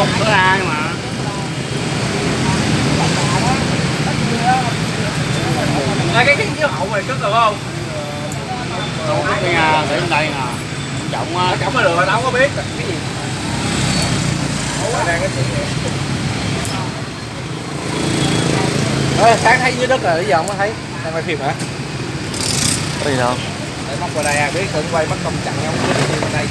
không bữa nay mà cái chiếu hậu này cất được không? đâu có cái nhà để bên đây nè trọng á. Trọng mới được rồi, tao không có biết cái gì. Đang cái chuyện này. Sáng thấy dưới đất rồi, bây giờ không có thấy. Đang quay phim hả? Có gì đâu. Để móc qua đây biết đừng quay mất công chặn nhau bên đây.